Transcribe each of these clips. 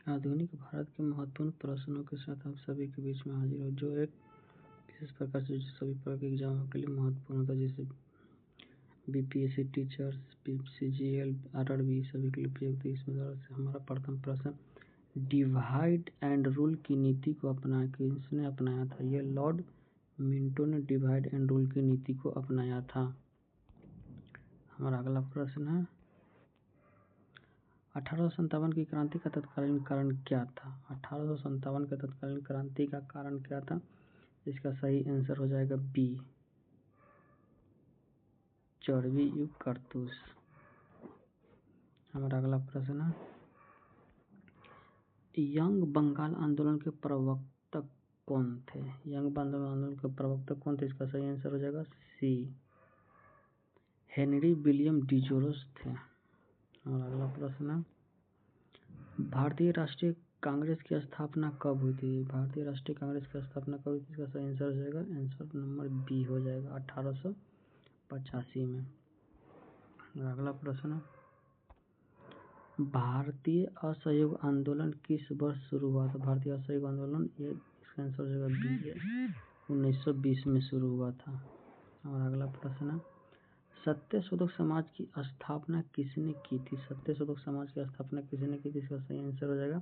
आधुनिक भारत के महत्वपूर्ण प्रश्नों के साथ आप सभी के बीच में हाजिर हो, जो एक विशेष प्रकार से सभी प्रकार के एग्जामों के लिए महत्वपूर्ण होता है, जैसे बीपीएससी, टीचर्स, सीजीएल, आरआरबी सभी के लिए उपयुक्त है। इसमें से हमारा प्रथम प्रश्न, डिवाइड एंड रूल की नीति को किसने अपनाया था? यह लॉर्ड मिंटो ने डिवाइड एंड रूल की नीति को अपनाया था। हमारा अगला प्रश्न है, 1857 की क्रांति का तत्कालीन कारण क्या था? 1857 के तत्कालीन क्रांति का कारण क्या था? इसका सही आंसर हो जाएगा बी, चौरवी युग कारतूस। हमारा अगला प्रश्न है, यंग बंगाल आंदोलन के प्रवर्तक कौन थे? यंग बंगाल आंदोलन के प्रवर्तक कौन थे? इसका सही आंसर हो जाएगा सी, हेनरी विलियम डिजोरस थे। और अगला प्रश्न है, भारतीय राष्ट्रीय कांग्रेस की स्थापना कब हुई थी? भारतीय राष्ट्रीय कांग्रेस की स्थापना कब हुई थी? इसका सही आंसर हो जाएगा, आंसर नंबर बी हो जाएगा, 1885 में। और अगला प्रश्न है, भारतीय असहयोग आंदोलन किस वर्ष शुरू हुआ था? भारतीय असहयोग आंदोलन, ये इसका आंसर हो जाएगा बी, 1920 में शुरू हुआ था। और अगला प्रश्न है, सत्यशोधक समाज की स्थापना किसने की थी? सत्यशोधक समाज की स्थापना किसने की थी? इसका सही आंसर हो जाएगा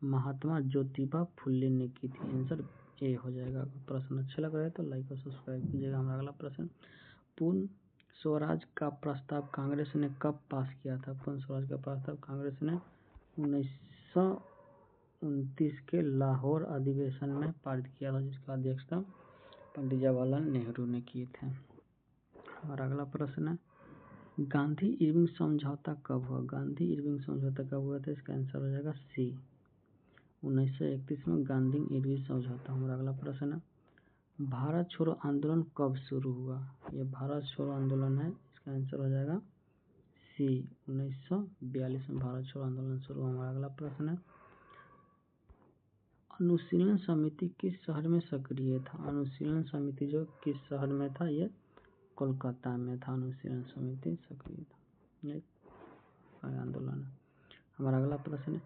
महात्मा ज्योतिबा फुले ने की थी। आंसर ए हो जाएगा। प्रश्न अच्छा लग रहा है तो लाइक और सब्सक्राइब कीजिएगा। हमारा अगला प्रश्न, पूर्ण स्वराज का प्रस्ताव कांग्रेस ने कब पास किया था? पूर्ण स्वराज का प्रस्ताव कांग्रेस ने 1929 के लाहौर अधिवेशन में पारित किया था, जिसका अध्यक्षता पंडित जवाहरलाल नेहरू ने किए थे। और अगला प्रश्न है, गांधी इरविन समझौता कब हुआ? गांधी इरविन समझौता कब हुआ था? इसका आंसर हो जाएगा सी, 1931 में गांधी इरविन समझौता। हमारा अगला प्रश्न है, भारत छोड़ो आंदोलन कब शुरू हुआ? यह भारत छोड़ो आंदोलन है, इसका आंसर हो जाएगा सी, 1942 में भारत छोड़ो आंदोलन शुरू हुआ। हमारा अगला प्रश्न है, अनुशीलन समिति किस शहर में सक्रिय था? अनुशीलन समिति जो किस शहर में था? ये कोलकाता में था, अनुशीलन समिति सक्रिय था, ये आंदोलन है। हमारा अगला प्रश्न है,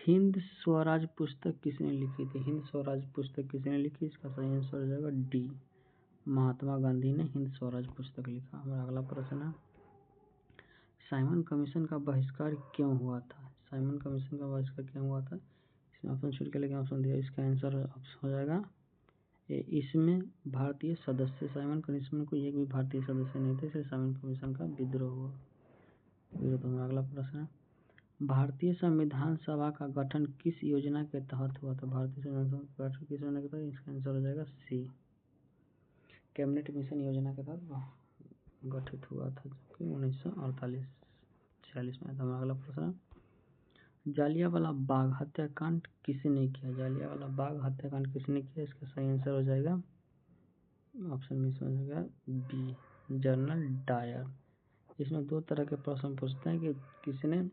हिंद स्वराज पुस्तक किसने लिखी थी? हिंद स्वराज पुस्तक किसने लिखी? इसका सही आंसर हो जाएगा डी, महात्मा गांधी ने हिंद स्वराज पुस्तक लिखा। हमारा अगला प्रश्न है, साइमन कमीशन का बहिष्कार क्यों हुआ था? साइमन कमीशन का बहिष्कार क्यों हुआ था? इसमें ऑप्शन छूट के लेकिन ऑप्शन दिया, इसका आंसर हो जाएगा इसमें भारतीय सदस्य, साइमन कमीशन को एक भी भारतीय सदस्य नहीं थे, इसलिए साइमन कमीशन का विद्रोह हुआ। हमारा अगला प्रश्न है, भारतीय संविधान सभा का गठन किस योजना के तहत हुआ था? भारतीय संविधान सभा का गठन किस योजना के तहत? इसका आंसर हो जाएगा सी, कैबिनेट मिशन योजना के तहत गठित हुआ था, जो कि 1946 में। हमारा अगला प्रश्न, जालियांवाला बाग हत्याकांड किसने किया? जालियांवाला बाग हत्याकांड किसने किया? इसका सही आंसर हो जाएगा ऑप्शन में हो जाएगा बी, जनरल डायर। इसमें दो तरह के प्रश्न पूछते हैं कि किसने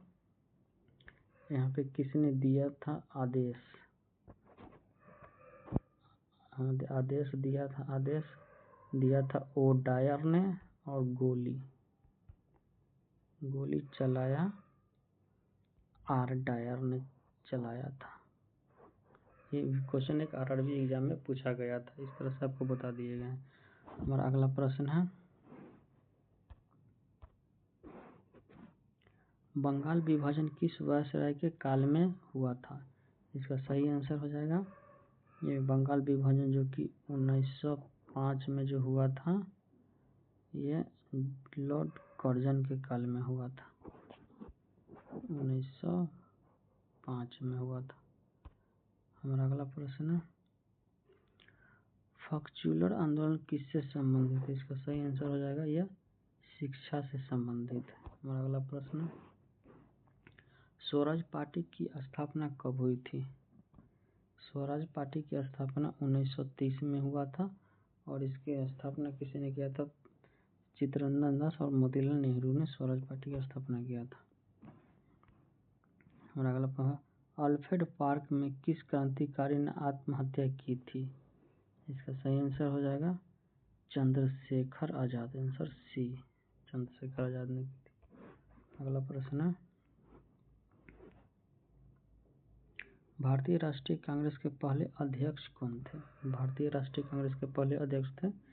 यहाँ पे किसने दिया था आदेश, आदेश दिया था ओ डायर ने, और गोली चलाया आर डायर ने चलाया था। ये क्वेश्चन एक आरआरबी एग्जाम में पूछा गया था, इस तरह से आपको बता दिए गए हैं। हमारा अगला प्रश्न है, बंगाल विभाजन किस वायसराय के काल में हुआ था? इसका सही आंसर हो जाएगा, ये बंगाल विभाजन जो कि 1905 में जो हुआ था, ये लॉर्ड कर्जन के काल में हुआ था, 1905 में हुआ था। हमारा अगला प्रश्न है, फॉक्सचुलर आंदोलन किससे संबंधित है? इसका सही आंसर हो जाएगा यह शिक्षा से संबंधित है। हमारा अगला प्रश्न, स्वराज पार्टी की स्थापना कब हुई थी? स्वराज पार्टी की स्थापना 1930 में हुआ था, और इसकी स्थापना किसी किया था? चित्तरंजन दास और मोतीलाल नेहरू ने स्वराज पार्टी की स्थापना किया था। हमारा अगला प्रश्न, अल्फ्रेड पार्क में किस क्रांतिकारी ने आत्महत्या की थी? इसका सही आंसर हो जाएगा चंद्रशेखर आजाद, आंसर सी, चंद्रशेखर आजाद ने की थी। अगला प्रश्न है, भारतीय राष्ट्रीय कांग्रेस के पहले अध्यक्ष कौन थे? भारतीय राष्ट्रीय कांग्रेस के पहले अध्यक्ष थे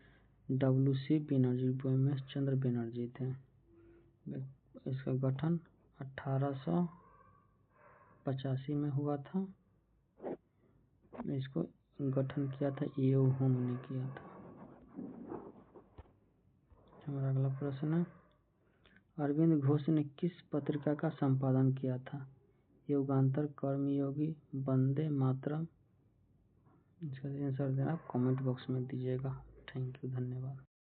WC बनर्जी, व्योमेश चंद्र बनर्जी थे। इसका गठन 1885 में हुआ था। इसको गठन किया था ईओ हुम ने किया था। हमारा अगला प्रश्न है, अरविंद घोष ने किस पत्रिका का संपादन किया था? युगांतर, कर्मयोगी, वंदे मातरम। इसका आंसर देना कमेंट बॉक्स में दीजिएगा। थैंक यू, धन्यवाद।